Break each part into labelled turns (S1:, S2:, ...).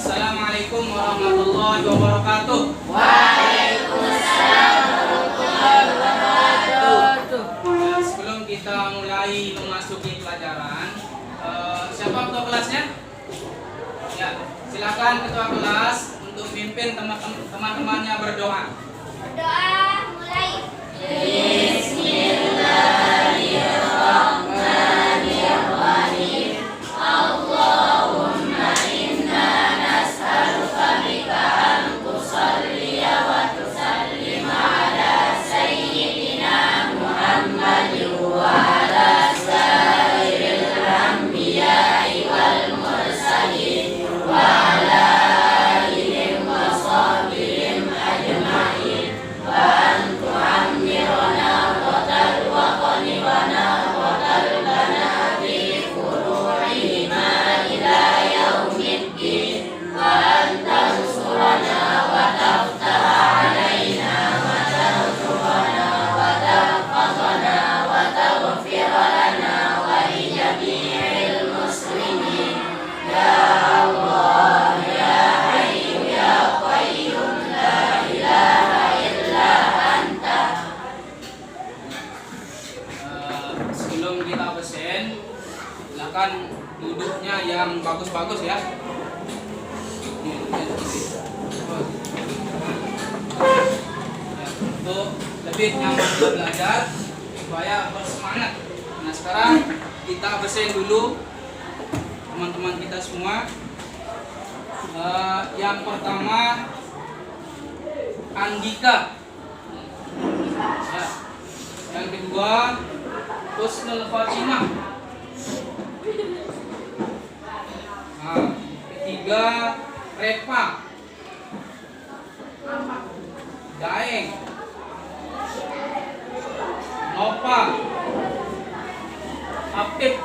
S1: Assalamualaikum warahmatullahi wabarakatuh.
S2: Waalaikumsalam warahmatullahi wabarakatuh.
S1: Sebelum kita mulai memasuki pelajaran, siapa ketua kelasnya? Ya, silakan ketua kelas untuk pimpin teman-temannya berdoa.
S2: Berdoa mulai.
S1: Sebelum kita absen, silakan duduknya yang bagus-bagus ya. Untuk lebih nyaman belajar supaya bersemangat. Nah, sekarang kita absen dulu teman-teman kita semua. Yang pertama Andika. Ya. Yang kedua Husnul Fatimah. Nah, ketiga Reva. Daeng. Nova. Apip.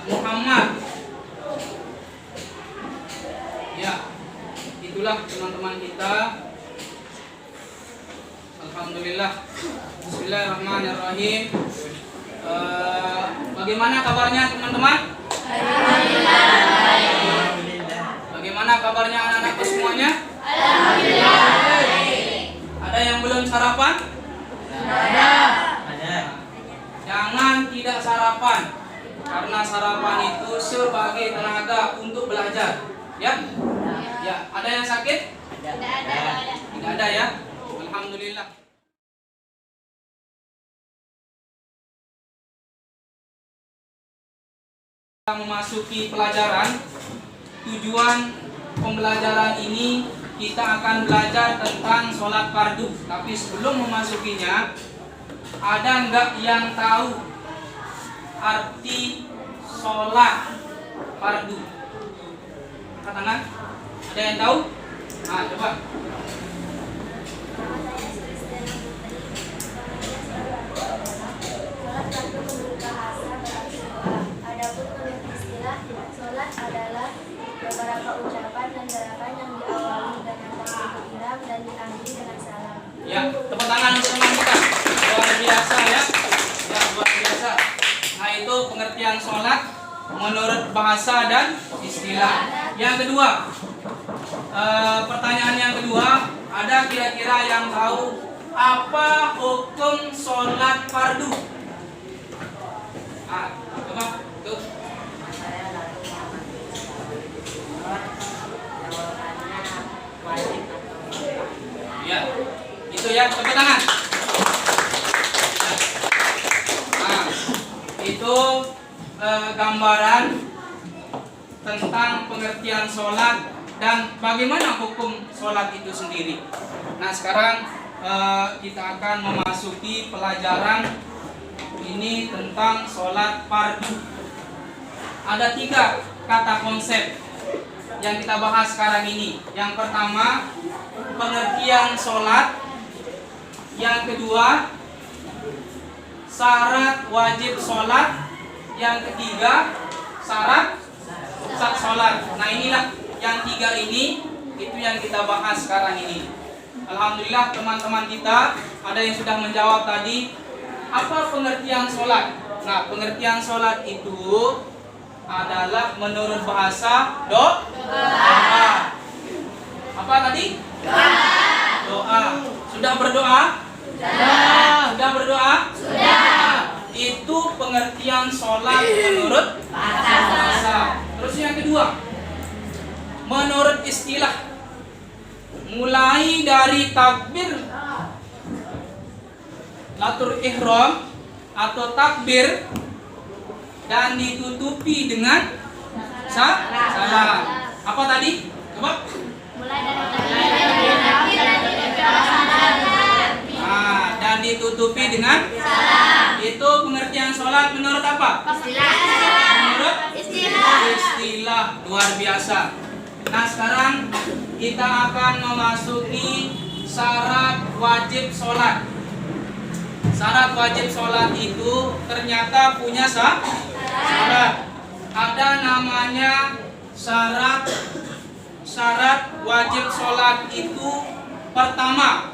S1: Muhammad. Ya, itulah teman-teman kita. Alhamdulillah. Bismillahirrahmanirrahim. Bagaimana kabarnya teman-teman?
S2: Alhamdulillah.
S1: Bagaimana kabarnya anak-anakku semuanya?
S2: Alhamdulillah.
S1: Ada yang belum sarapan?
S2: Ada.
S1: Jangan tidak sarapan, karena sarapan itu sebagai tenaga untuk belajar. Ya? Ya. Ada yang sakit?
S2: Tidak ada.
S1: Tidak ada ya. Alhamdulillah. Kita memasuki pelajaran. Tujuan pembelajaran ini kita akan belajar tentang sholat fardu. Tapi sebelum memasukinya, ada nggak yang tahu arti sholat fardu? Angkat tangan. Ada yang tahu? Nah, coba.
S3: Adapun menurut istilah, sholat adalah beberapa ucapan dan gerakan yang diawali dengan takbiratul ihram dan diakhiri dengan salam.
S1: Ya, tepuk tangan untuk teman kita. Luar biasa ya. Ya, luar biasa. Nah, itu pengertian sholat menurut bahasa dan istilah. Yang kedua, pertanyaan yang kedua, ada kira-kira yang tahu apa hukum sholat fardu? Ah, coba tuh. Ya, itu ya, tepuk tangan. Nah, itu gambaran tentang pengertian sholat dan bagaimana hukum sholat itu sendiri. Nah, sekarang kita akan memasuki pelajaran ini tentang sholat fardu. Ada 3 kata konsep yang kita bahas sekarang ini. Yang pertama, pengertian sholat. Yang kedua, syarat wajib sholat. Yang ketiga, syarat sah sholat. Nah, inilah yang 3 ini, itu yang kita bahas sekarang ini. Alhamdulillah teman-teman kita ada yang sudah menjawab tadi. Apa pengertian sholat? Nah, pengertian sholat itu adalah menurut bahasa doa. Apa tadi? Doa. Sudah berdoa? Sudah berdoa? Sudah. Itu pengertian sholat menurut bahasa. Terus yang kedua, menurut istilah, mulai dari takbir latur ihram atau takbir dan ditutupi dengan salam. Apa tadi? Coba.
S3: Mulai dari takbir
S1: Dan ditutupi dengan salam. Itu pengertian sholat menurut apa? Menurut istilah. Luar biasa. Nah, sekarang kita akan memasuki syarat wajib sholat. Syarat wajib sholat itu ternyata punya syarat. Ada namanya syarat wajib sholat itu pertama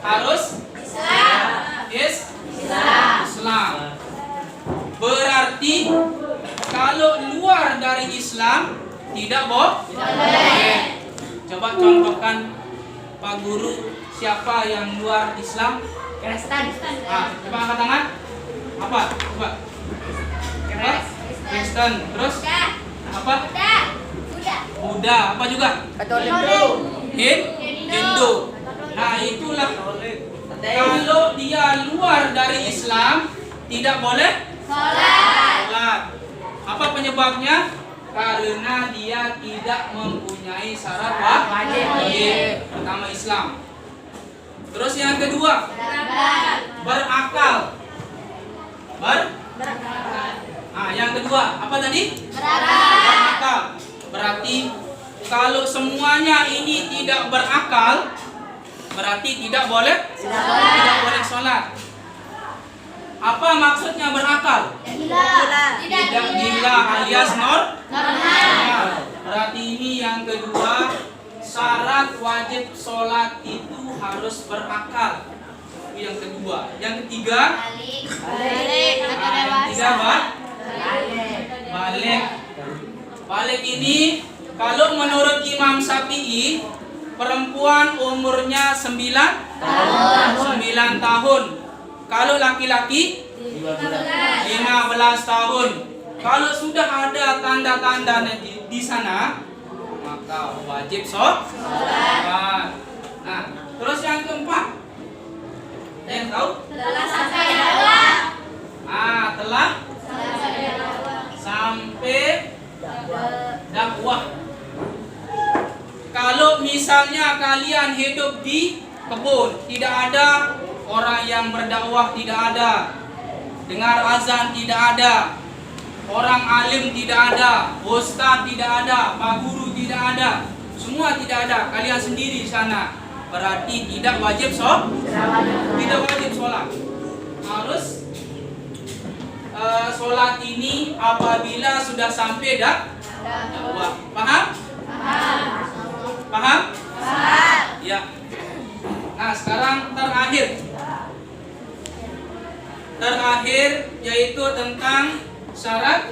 S1: harus Islam. Berarti kalau luar dari Islam tidak boleh. Coba contohkan Pak Guru, siapa yang luar Islam?
S2: Kristen.
S1: Coba angkat tangan. Apa? Coba. Kristen. Terus? Apa? Buddha. Apa juga?
S2: Katolik.
S1: Hindu. Nah, itulah. Kalau dia luar dari Islam tidak boleh sholat. Apa penyebabnya? Karena dia tidak mempunyai syarat wajib. Pertama Islam. Terus yang kedua, berakal. Yang kedua apa tadi? Berakal. Berarti kalau semuanya ini tidak berakal, berarti tidak boleh sholat. Apa maksudnya berakal? Tidak gila alias normal. Berarti ini yang kedua, syarat wajib sholat itu harus berakal. Itu yang kedua. Yang ketiga, balik ini kalau menurut Imam Syafi'i, perempuan umurnya 9 tahun. Kalau laki-laki 15 tahun. Kalau sudah ada tanda-tanda di sana, maka wajib sholat. Nah, terus yang keempat, ada yang tahu? Telah sampai dakwah. Kalau misalnya kalian hidup di kebun, tidak ada orang yang berdakwah, tidak ada. Dengar azan, tidak ada. Orang alim tidak ada, ustaz tidak ada, pak guru tidak ada. Semua tidak ada, kalian sendiri di sana. Berarti tidak wajib sholat. Tidak wajib sholat. Harus sholat ini apabila sudah sampai dakwah. Paham? Paham? Ya. Nah, sekarang terakhir yaitu tentang syarat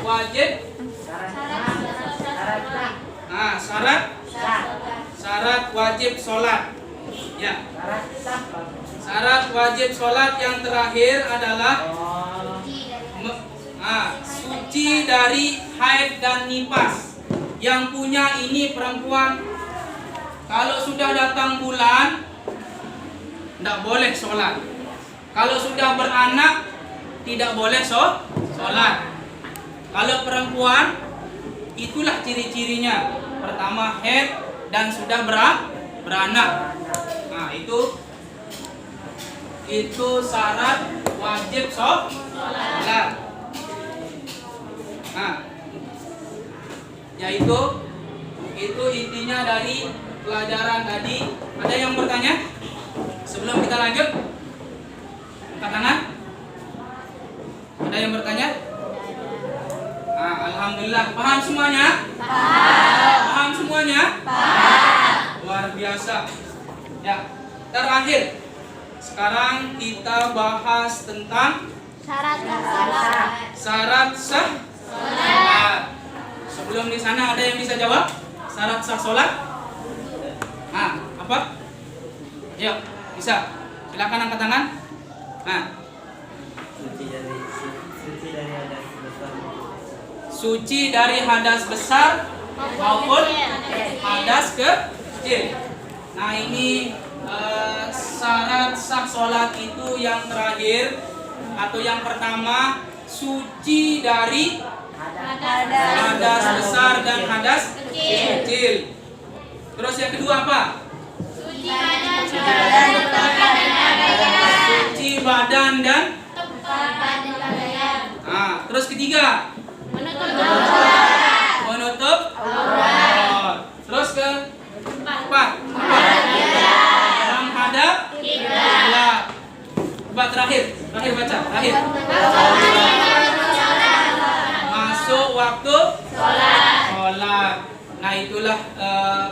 S1: wajib. Nah, syarat wajib sholat. Ya. Syarat wajib sholat yang terakhir adalah suci dari haid dan nifas. Yang punya ini perempuan, kalau sudah datang bulan tidak boleh sholat. Kalau sudah beranak tidak boleh sholat. Kalau perempuan, itulah ciri-cirinya. Pertama haid dan sudah beranak. Nah, itu syarat wajib sholat. Nah, yaitu itu intinya dari pelajaran tadi. Ada yang bertanya? Sebelum kita lanjut, angkat tangan. Ada yang bertanya? Alhamdulillah, paham semuanya? Paham semuanya? Luar biasa. Ya, terakhir Sekarang kita bahas tentang
S2: Syarat salat.
S1: syarat sah sholat. Sebelum di sana ada yang bisa jawab syarat sah sholat? Apa? Yuk, bisa. Silakan angkat tangan. Suci dari hadas besar maupun hadas kecil. Nah, ini syarat sah sholat itu yang terakhir atau yang pertama, suci dari hadas besar dan hadas kecil. Terus yang kedua apa?
S2: Suci badan
S1: Suci badan dan
S2: tempat pakaian.
S1: terus ketiga, menutup aurat. Terus keempat, menghadap kiblat. Terakhir baca. Masuk waktu sholat. Nah, itulah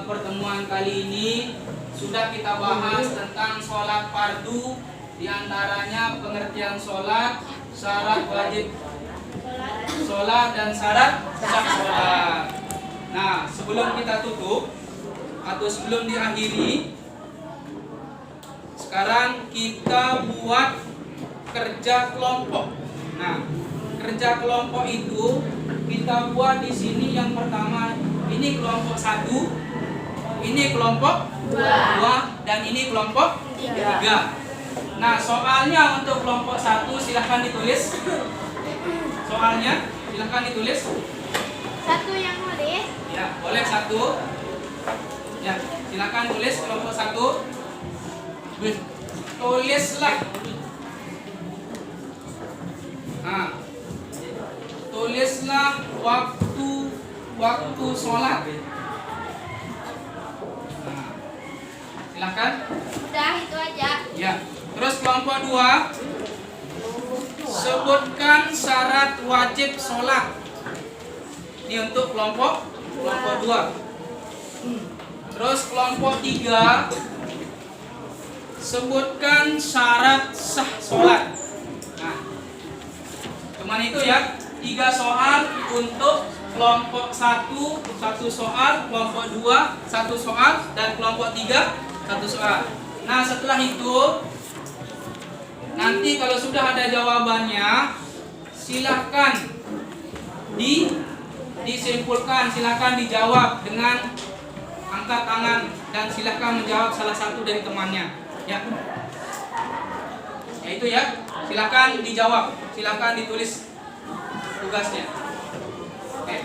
S1: pertemuan kali ini sudah kita bahas tentang sholat fardu, diantaranya pengertian sholat, syarat wajib sholat dan syarat sah sholat. Nah, sebelum kita tutup atau sebelum diakhiri, sekarang kita buat kerja kelompok. Nah, kerja kelompok itu kita buat di sini. Yang pertama, ini kelompok 1, ini kelompok 2, dan ini kelompok 3. Nah, soalnya untuk kelompok 1 silahkan ditulis. Soalnya silahkan ditulis.
S2: Satu yang nulis.
S1: Ya, boleh 1. Ya, silakan tulis kelompok 1. Tulislah. Tulislah waktu sholat. Silakan.
S2: Udah itu aja.
S1: Ya. Terus kelompok 2, sebutkan syarat wajib sholat. Ini untuk kelompok 2. Terus kelompok 3, sebutkan syarat sah sholat. Nah, cuman itu ya, 3 soal untuk kelompok 1, 1 soal, kelompok 2, 1 soal, dan kelompok 3, 1 soal. Nah, setelah itu nanti kalau sudah ada jawabannya, silahkan disimpulkan, silahkan dijawab dengan angkat tangan, dan silahkan menjawab salah satu dari temannya. Ya, itu ya, silahkan dijawab, silahkan ditulis tugasnya. Oke.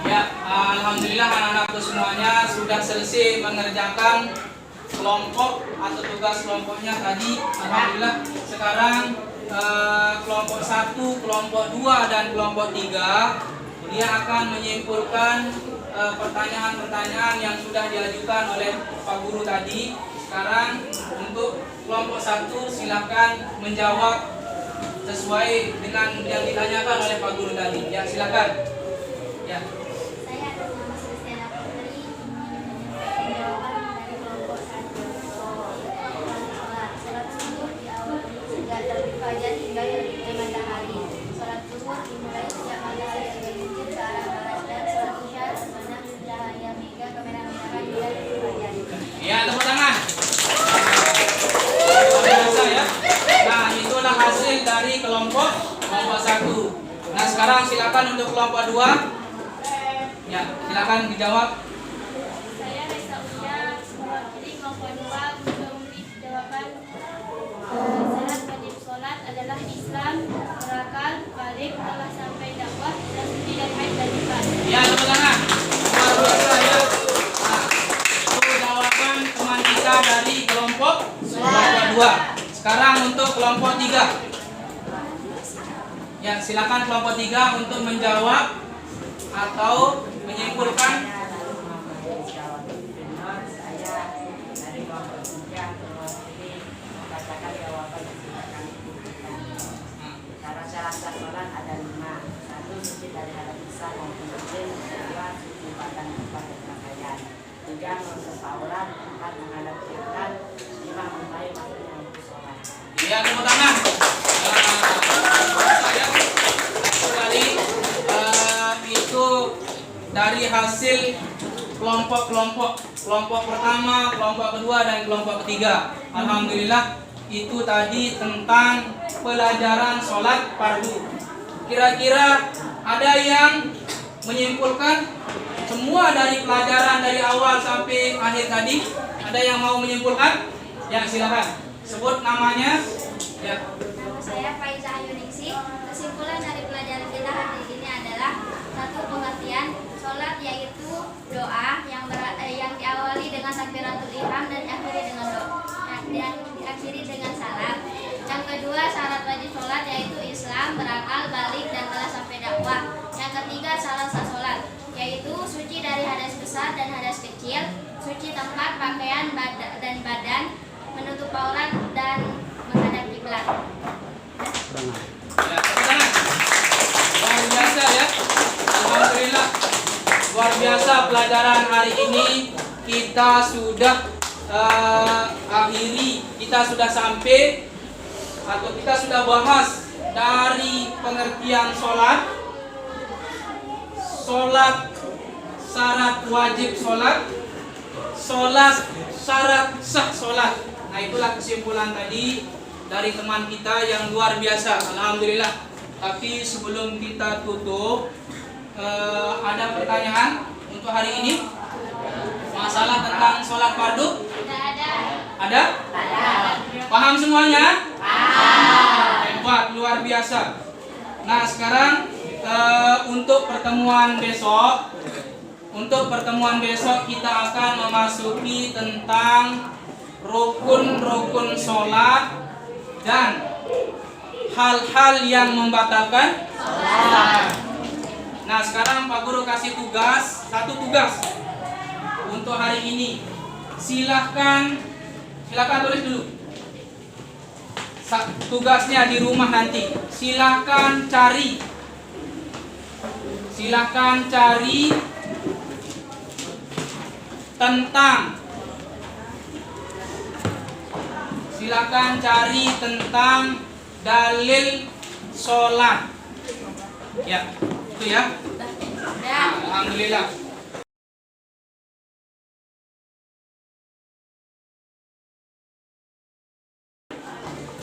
S1: Ya, alhamdulillah anak-anakku semuanya sudah selesai mengerjakan kelompok atau tugas kelompoknya tadi. Alhamdulillah. Sekarang kelompok 1, kelompok 2, dan kelompok 3 dia akan menyimpulkan pertanyaan-pertanyaan yang sudah diajukan oleh Pak Guru tadi. Sekarang untuk kelompok 1 silakan menjawab sesuai dengan yang ditanyakan oleh Pak Guru tadi. Ya, silakan. Ya.
S3: Saya atas nama Sulistiana Putri ingin jawaban dari kelompok 1. Sholat subuh diawali sejak terbit fajar hingga terbitnya matahari. Sholat zuhur dimulai sejak matahari tergelincir ke arah barat, dan sholat isya sebanyak cahaya mega kemerah-merahan hingga terbit fajar.
S1: Ya, tepuk tangan. Luar biasa ya. Nah, itulah hasil dari kelompok 1. Nah, sekarang silakan untuk kelompok 2. Ya, silakan dijawab.
S2: Saya Reza Uya, mewakili kelompok 2 untuk memberi jawaban. Syarat wajib sholat adalah Islam, berakal, balik, telah sampai dakwah, dan suci dari haid dan nifas.
S1: Ya, tepuk tangan. Luar biasa ya. Nah, itu jawaban teman kita dari kelompok 2. Sekarang untuk kelompok 3. Ya, silakan kelompok 3 untuk menjawab atau menyimpulkan.
S4: Syarat-syarat sah sholat ada 5. 1. Suci dari hadas besar maupun kecil. 2. Suci badan tempat berpakaian. 3. kemudian bertauran akan menghadap kiblat, imam mulai masuknya untuk sholat.
S1: Iya, tepuk tangan. Saya kembali itu dari hasil kelompok-kelompok. Kelompok pertama, kelompok kedua, dan kelompok ketiga. Alhamdulillah, itu tadi tentang pelajaran sholat fardu. Kira-kira ada yang menyimpulkan semua dari pelajaran dari awal sampai akhir tadi? Ada yang mau menyimpulkan? Ya, silakan. Sebut namanya. Ya.
S3: Nama saya Faiza Ayuningsi. Kesimpulan dari pelajaran kita hari ini adalah satu, pengertian sholat yaitu doa yang diawali dengan takbiratul ihram dan diakhiri dengan salam. Yang kedua, syarat wajib sholat yaitu Islam, berakal, balik, dan telah sampai dakwah. Yang ketiga, syarat sah sholat yaitu suci dari hadas besar dan hadas kecil, suci tempat, pakaian, dan badan, menutup aurat, dan menghadap kiblat.
S1: Ya, tepuk tangan. Luar biasa ya. Alhamdulillah. Luar biasa pelajaran hari ini kita sudah akhiri. Kita sudah sampai atau kita sudah bahas dari pengertian sholat, syarat wajib sholat, syarat sah sholat. Nah, itulah kesimpulan tadi dari teman kita yang luar biasa. Alhamdulillah. Tapi sebelum kita tutup, ada pertanyaan untuk hari ini? Masalah tentang sholat fardu?
S2: Tidak ada.
S1: Ada? Paham semuanya? Hebat, luar biasa. Nah, sekarang untuk pertemuan besok kita akan memasuki tentang rukun-rukun sholat dan hal-hal yang membatalkan sholat. Nah, sekarang Pak Guru kasih satu tugas untuk hari ini. Silakan tulis dulu. Tugasnya di rumah nanti. Silakan cari tentang dalil sholat. Ya, itu ya. Nah, alhamdulillah.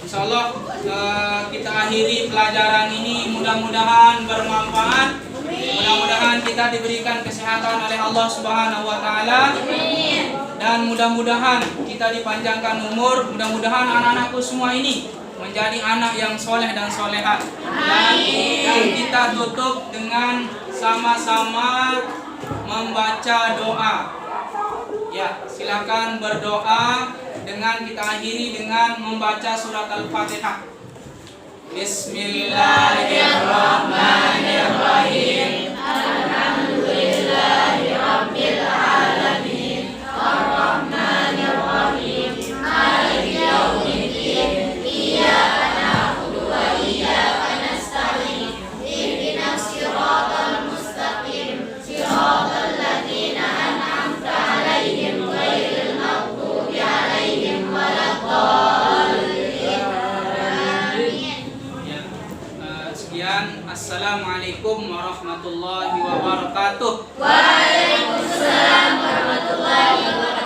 S1: Insyaallah kita akhiri pelajaran ini, mudah-mudahan bermanfaat. Mudah-mudahan kita diberikan kesehatan oleh Allah Subhanahu wa taala. Dan mudah-mudahan kita dipanjangkan umur. Mudah-mudahan anak-anakku semua ini menjadi anak yang soleh dan solehah. Dan kita tutup dengan sama-sama membaca doa. Ya, silakan berdoa dengan kita akhiri dengan membaca surat Al-Fatihah. Bismillahirrahmanirrahim. Alhamdulillahirabbil alamin. Arrahmanirrahim. Maliki yaumiddin. Iyyaka na'budu wa iyyaka nasta'in. Ihdinas siratal mustaqim. Siratal ladzina an'amta 'alaihim ghairil maghdubi 'alaihim waladdallin. Assalamualaikum warahmatullahi wabarakatuh.
S2: Waalaikumsalam warahmatullahi wabarakatuh.